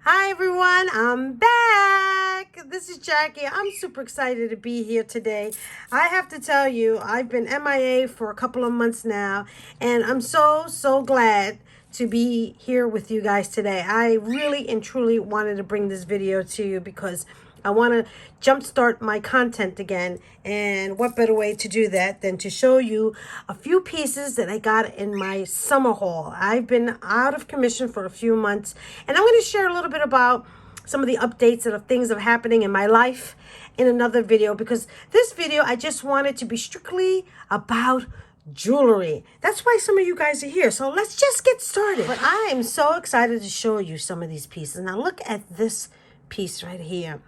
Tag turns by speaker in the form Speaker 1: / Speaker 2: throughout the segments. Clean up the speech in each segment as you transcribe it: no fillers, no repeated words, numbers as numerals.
Speaker 1: Hi everyone, I'm back. This is Jackie. I'm super excited to be here today. I have to tell you, I've been MIA for a couple of months now, and I'm so glad to be here with you guys today. I really and truly wanted to bring this video to you because I want to jumpstart my content again. And what better way to do that than to show you a few pieces that I got in my summer haul. I've been out of commission for a few months, and I'm going to share a little bit about some of the updates of things that are happening in my life in another video, because this video I just wanted to be strictly about jewelry. That's why some of you guys are here. So let's just get started. But I am so excited to show you some of these pieces. Now look at this piece right here.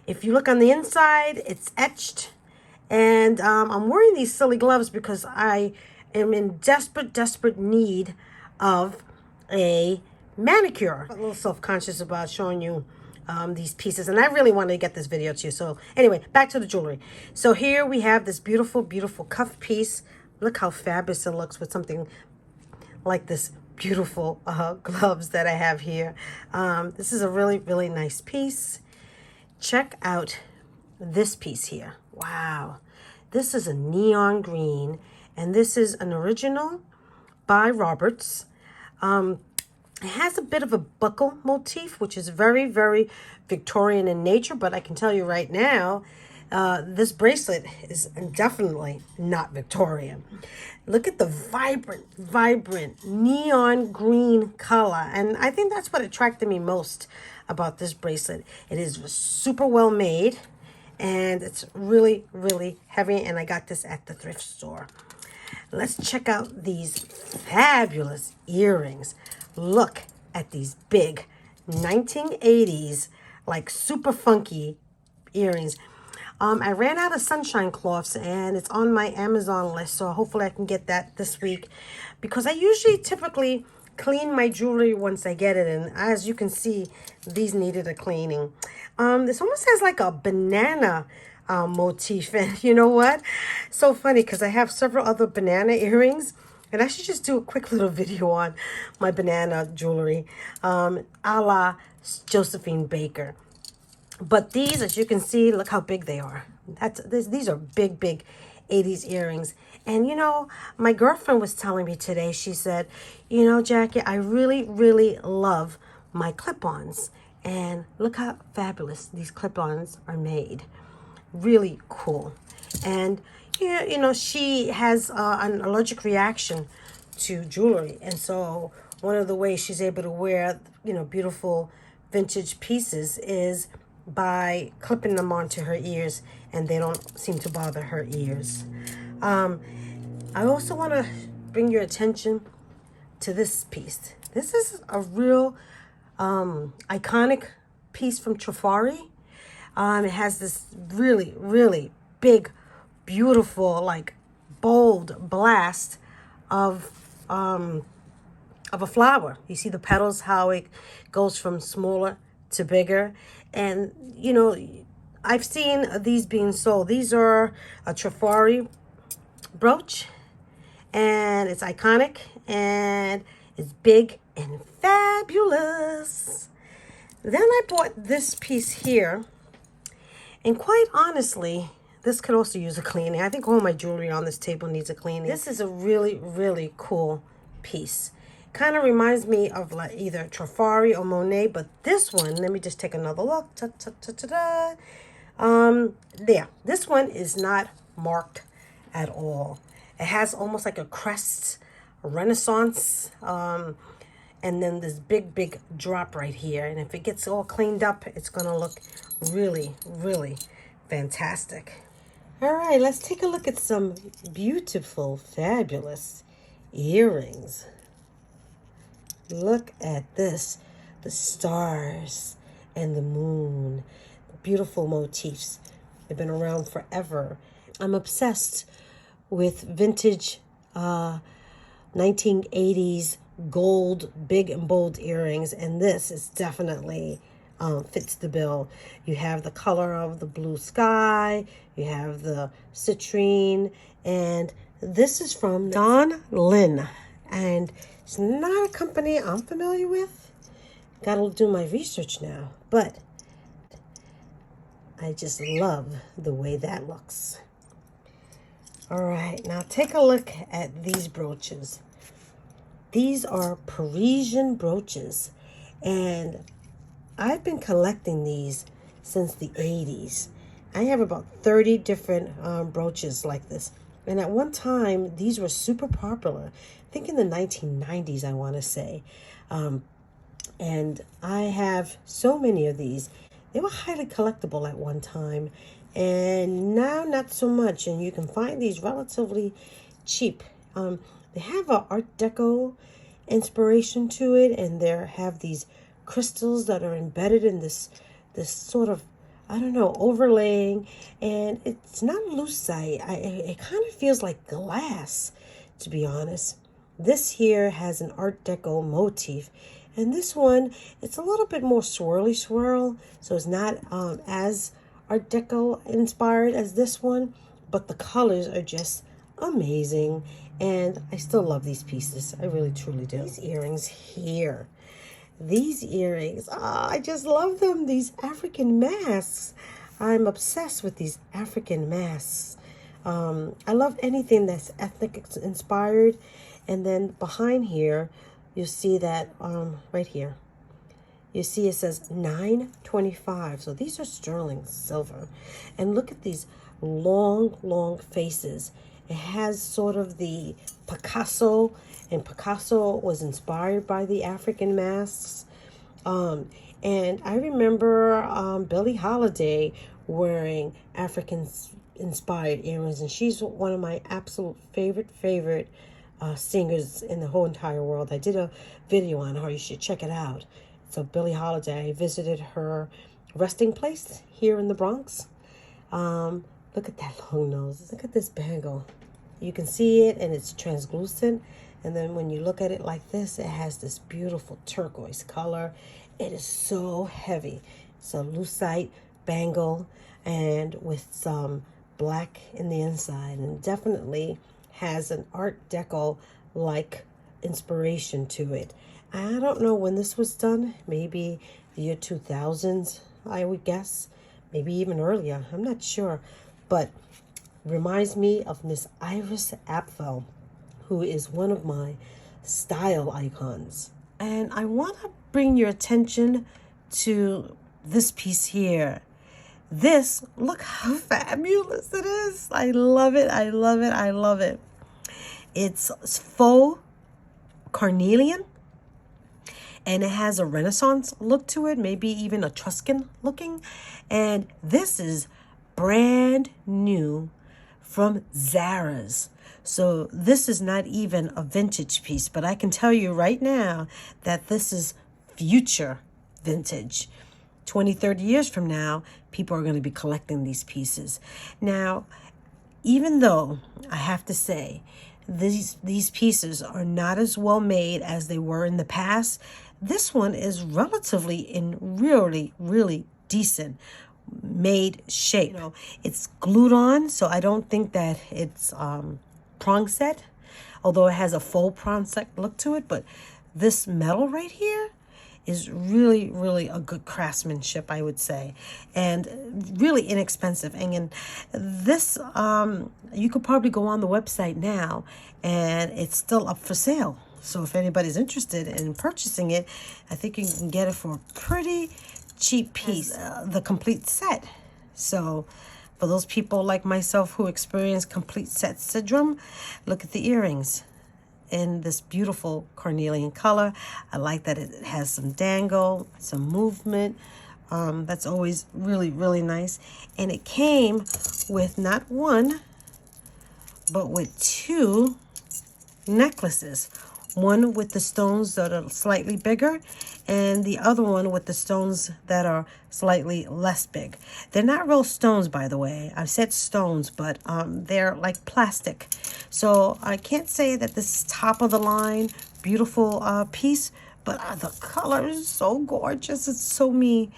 Speaker 1: If you look on the inside, it's etched. And I'm wearing these silly gloves because I am in desperate need of a manicure. I'm a little self-conscious about showing you these pieces. And I really wanted to get this video to you. So anyway, back to the jewelry. So here we have this beautiful cuff piece. Look how fabulous it looks with something like this beautiful gloves that I have here. This is a really nice piece. Check out this piece here. Wow. This is a neon green, and this is an original by Roberts. It has a bit of a buckle motif, which is very Victorian in nature, but I can tell you right now, this bracelet is definitely not Victorian. Look at the vibrant neon green color. And I think that's what attracted me most about this bracelet. It is super well made, and it's really heavy, and I got this at the thrift store. Let's check out these fabulous earrings. Look at these big 1980s, like super funky earrings. I ran out of sunshine cloths, and it's on my Amazon list, so hopefully I can get that this week, because I usually typically clean my jewelry once I get it, and as you can see, these needed a cleaning. This almost has like a banana motif, and you know what? So funny, because I have several other banana earrings, and I should just do a quick little video on my banana jewelry, a la Josephine Baker. But these, as you can see, look how big they are. These are big 80s earrings. And you know, my girlfriend was telling me today, she said, you know, Jackie, I really love my clip-ons. And look how fabulous these clip-ons are made. Really cool. And yeah, you know, she has an allergic reaction to jewelry. And so one of the ways she's able to wear, you know, beautiful vintage pieces is by clipping them onto her ears, and they don't seem to bother her ears. I also want to bring your attention to this piece. This is a real iconic piece from Trifari. It has this really big, beautiful, like bold blast of a flower. You see the petals, how it goes from smaller to bigger. And you know, I've seen these being sold. These are a Trifari brooch, and it's iconic, and it's big and fabulous. Then I bought this piece here, and quite honestly, this could also use a cleaning. I think all my jewelry on this table needs a cleaning. This is a really cool piece. Kind of reminds me of like either Trifari or Monet, but this one, let me just take another look. There, this one is not marked at all. It has almost like a crest, a renaissance, and then this big drop right here. And if it gets all cleaned up, it's gonna look really fantastic. All right, let's take a look at some beautiful, fabulous earrings. Look at this, the stars and the moon, beautiful motifs. They've been around forever. I'm obsessed with vintage 1980s gold, big and bold earrings, and this is definitely fits the bill. You have the color of the blue sky, you have the citrine, and this is from Don-Lin, and it's not a company I'm familiar with, Gotta do my research now, but I just love the way that looks. All right, now take a look at these brooches. These are Parisian brooches, and I've been collecting these since the 80s. I have about 30 different brooches like this. And at one time, these were super popular. I think in the 1990s, I want to say. And I have so many of these. They were highly collectible at one time, and now not so much. And you can find these relatively cheap. They have an Art Deco inspiration to it, and they have these crystals that are embedded in this sort of, I don't know, overlaying, and it's not lucite. It kind of feels like glass, to be honest. This here has an Art Deco motif, and this one, it's a little bit more swirly swirl, so it's not as Art Deco inspired as this one, but the colors are just amazing, and I still love these pieces. I really truly do. These earrings here. These earrings, I just love them. These African masks. I'm obsessed with these African masks. I love anything that's ethnic inspired. And then behind here, you see that right here. You see it says $9.25. So these are sterling silver. And look at these long faces. It has sort of the Picasso, and Picasso was inspired by the African masks. And I remember Billie Holiday wearing African-inspired earrings, and she's one of my absolute favorite singers in the whole entire world. I did a video on her. You should check it out. So Billie Holiday, I visited her resting place here in the Bronx. Look at that long nose. Look at this bangle. You can see it, and it's translucent. And then when you look at it like this, it has this beautiful turquoise color. It is so heavy. It's a lucite bangle, and with some black in the inside, and definitely has an Art Deco-like inspiration to it. I don't know when this was done. Maybe the year 2000s, I would guess. Maybe even earlier. I'm not sure. But reminds me of Miss Iris Apfel, who is one of my style icons. And I want to bring your attention to this piece here. This, look how fabulous it is. I love it. I love it. I love it. It's faux carnelian, and it has a Renaissance look to it, maybe even Etruscan looking. And this is brand new from Zara's. So this is not even a vintage piece, but I can tell you right now that this is future vintage. 20, 30 years from now, people are going to be collecting these pieces. Now, even though I have to say, these pieces are not as well made as they were in the past, this one is relatively in really decent made shape. You know, it's glued on, so I don't think that it's prong set, although it has a faux prong set look to it. But this metal right here is really a good craftsmanship, I would say, and really inexpensive. And this, you could probably go on the website now, and it's still up for sale. So if anybody's interested in purchasing it, I think you can get it for a pretty cheap piece, the complete set. So for those people like myself who experience complete set syndrome, look at the earrings in this beautiful carnelian color. I like that it has some dangle, some movement. That's always really nice. And it came with not one, but with two necklaces. One with the stones that are slightly bigger, and the other one with the stones that are slightly less big. They're not real stones, by the way. I've said stones, but they're like plastic. So I can't say that this is top of the line, beautiful piece, but the color is so gorgeous. It's so me.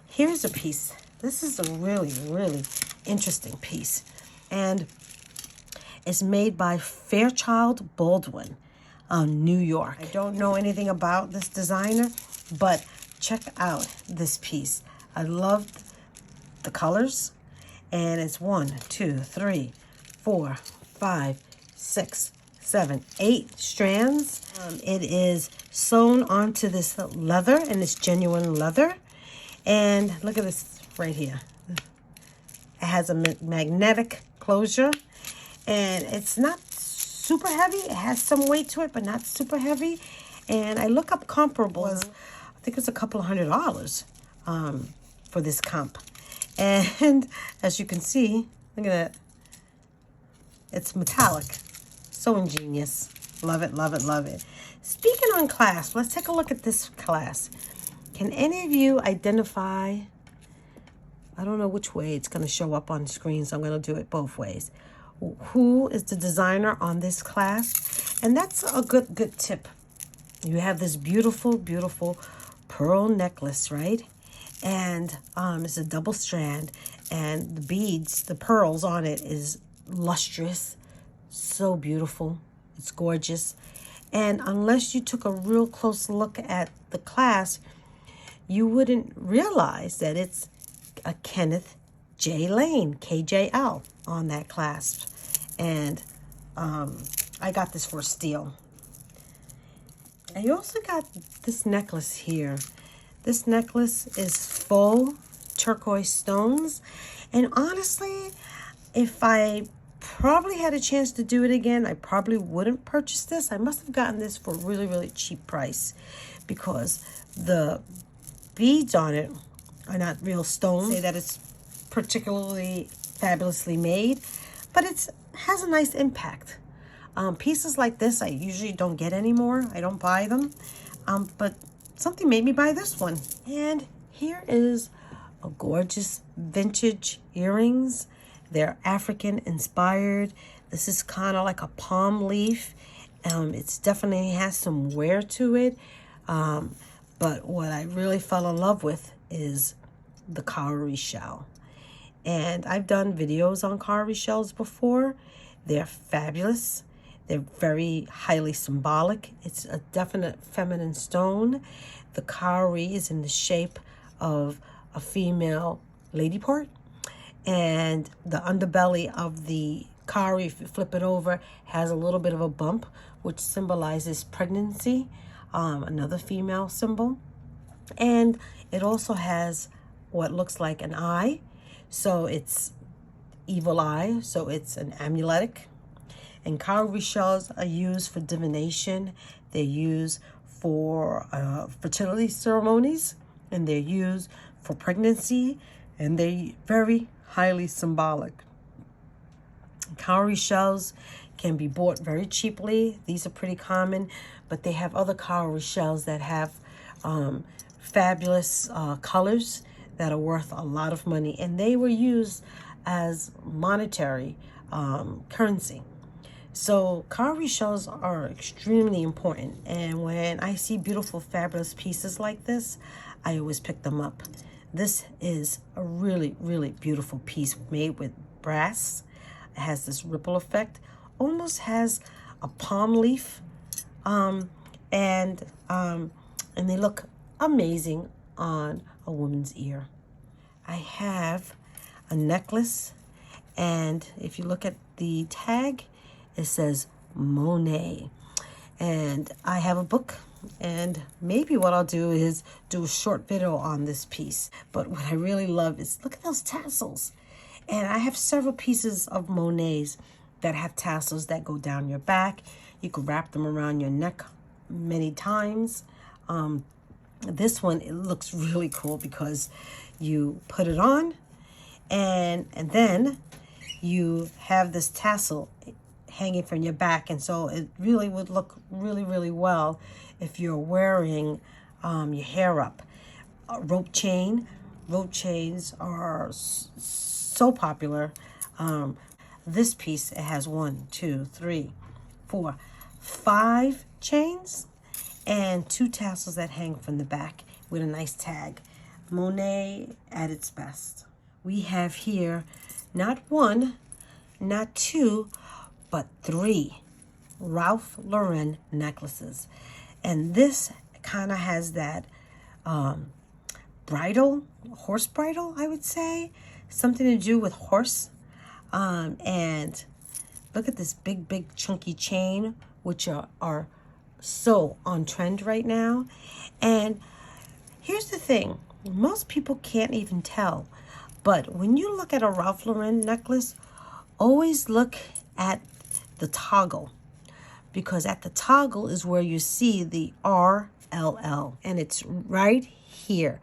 Speaker 1: Here's a piece. This is a really interesting piece, and it's made by Fairchild Baldwin. New York. I don't know anything about this designer, but check out this piece. I love the colors. And it's 1, 2, 3, 4, 5, 6, 7, 8 strands. It is sewn onto this leather, and it's genuine leather. And look at this right here. It has a magnetic closure, and it's not super heavy. It has some weight to it, but not super heavy. And I look up comparables. I think it's a couple of $100 for this comp. And as you can see, look at that. It's metallic. So ingenious. Love it, love it, love it. Speaking on clasp, let's take a look at this clasp. Can any of you identify, I don't know which way it's going to show up on screen, so I'm going to do it both ways. Who is the designer on this clasp? And that's a good tip. You have this beautiful, beautiful pearl necklace, right? And it's a double strand, and the beads, the pearls on it is lustrous, so beautiful. It's gorgeous. And unless you took a real close look at the clasp, you wouldn't realize that it's a Kenneth Jay Lane, KJL, on that clasp. And I got this for a steal. And you also got this necklace here. This necklace is faux turquoise stones. And honestly, if I probably had a chance to do it again, I probably wouldn't purchase this. I must have gotten this for a really, really cheap price because the beads on it are not real stones. Say that it's particularly fabulously made, but it has a nice impact. Pieces like this I usually don't get anymore. I don't buy them, but something made me buy this one. And here is a gorgeous vintage earrings. They're African inspired. This is kind of like a palm leaf. It's definitely has some wear to it. But what I really fell in love with is the cowrie shell. And I've done videos on cowrie shells before. They're fabulous. They're very highly symbolic. It's a definite feminine stone. The cowrie is in the shape of a female lady part. And the underbelly of the cowrie, if you flip it over, has a little bit of a bump, which symbolizes pregnancy, another female symbol. And it also has what looks like an eye. So it's evil eye, so it's an amuletic. And cowrie shells are used for divination. They're used for fertility ceremonies, and they're used for pregnancy, and they're very highly symbolic. Cowrie shells can be bought very cheaply. These are pretty common, but they have other cowrie shells that have fabulous colors that are worth a lot of money, and they were used as monetary currency. So cowrie shells are extremely important, and when I see beautiful, fabulous pieces like this, I always pick them up. This is a really, really beautiful piece made with brass. It has this ripple effect, almost has a palm leaf, and they look amazing on a woman's ear. I have a necklace, and if you look at the tag, it says Monet. And I have a book, and maybe what I'll do is do a short video on this piece. But what I really love is, look at those tassels. And I have several pieces of Monets that have tassels that go down your back. You can wrap them around your neck many times. This one, it looks really cool because you put it on, and then you have this tassel hanging from your back, and so it really would look really, really well if you're wearing your hair up. Rope chains are so popular. This piece, it has 1, 2, 3, 4, 5 chains and 2 tassels that hang from the back with a nice tag. Monet at its best. We have here not 1, not 2, but 3 Ralph Lauren necklaces. And this kind of has that bridle, horse bridle, I would say. Something to do with horse. And look at this big chunky chain, which are so on trend right now. And here's the thing, most people can't even tell, but when you look at a Ralph Lauren necklace, always look at the toggle, because at the toggle is where you see the RLL, and it's right here.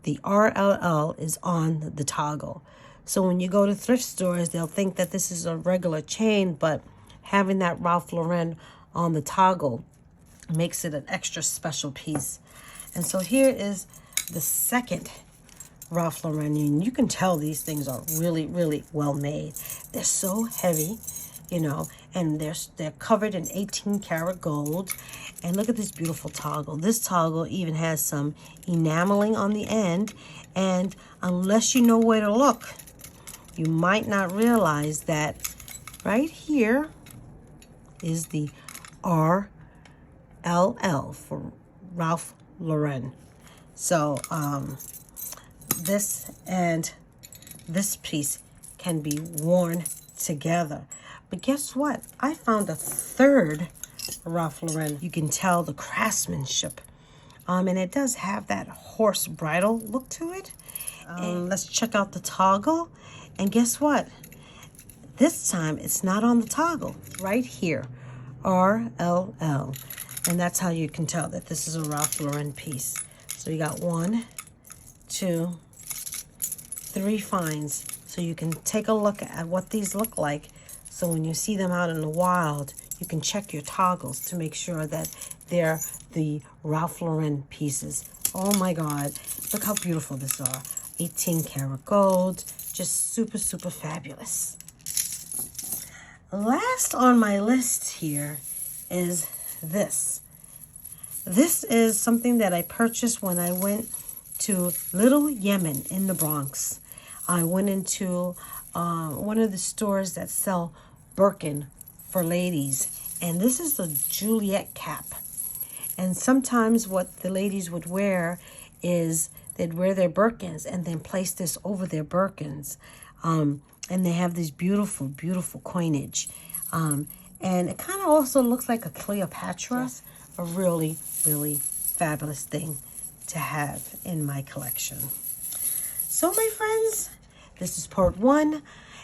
Speaker 1: The RLL is on the toggle. So when you go to thrift stores, they'll think that this is a regular chain, but having that Ralph Lauren on the toggle makes it an extra special piece. And so here is the second Ralph Lauren. You can tell these things are really well made. They're so heavy, you know, and they're covered in 18 karat gold. And look at this beautiful toggle. This toggle even has some enameling on the end, and unless you know where to look, you might not realize that right here is the RLL for Ralph Lauren. So this and this piece can be worn together. But guess what? I found a third Ralph Lauren. You can tell the craftsmanship. And it does have that horse bridle look to it. Let's check out the toggle. And guess what? This time it's not on the toggle. Right here. RLL. And that's how you can tell that this is a Ralph Lauren piece. So you got 1, 2, 3 finds. So you can take a look at what these look like. So when you see them out in the wild, you can check your toggles to make sure that they're the Ralph Lauren pieces. Oh my God, look how beautiful these are. 18 karat gold, just super fabulous. Last on my list here is this. This is something that I purchased when I went to Little Yemen in the Bronx. I went into one of the stores that sell Birkin for ladies, and this is the Juliet cap. And sometimes what the ladies would wear is they'd wear their Birkins and then place this over their Birkins. And they have this beautiful coinage. And it kind of also looks like a Cleopatra. Yes. A really fabulous thing to have in my collection. So my friends, this is part 1,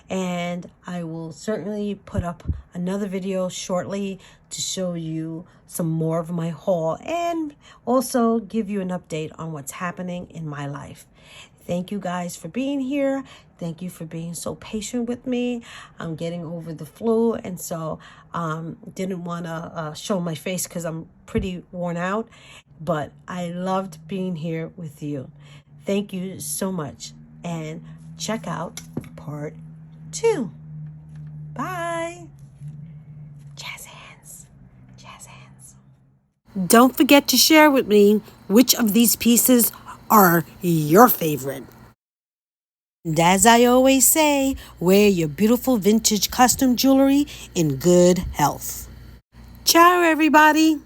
Speaker 1: and I will certainly put up another video shortly to show you some more of my haul and also give you an update on what's happening in my life. Thank you guys for being here. Thank you for being so patient with me. I'm getting over the flu, and so didn't want to show my face because I'm pretty worn out, but I loved being here with you. Thank you so much, and check out part 2. Bye. Jazz hands. Jazz hands. Don't forget to share with me which of these pieces are your favorite. And as I always say, wear your beautiful vintage custom jewelry in good health. Ciao, everybody.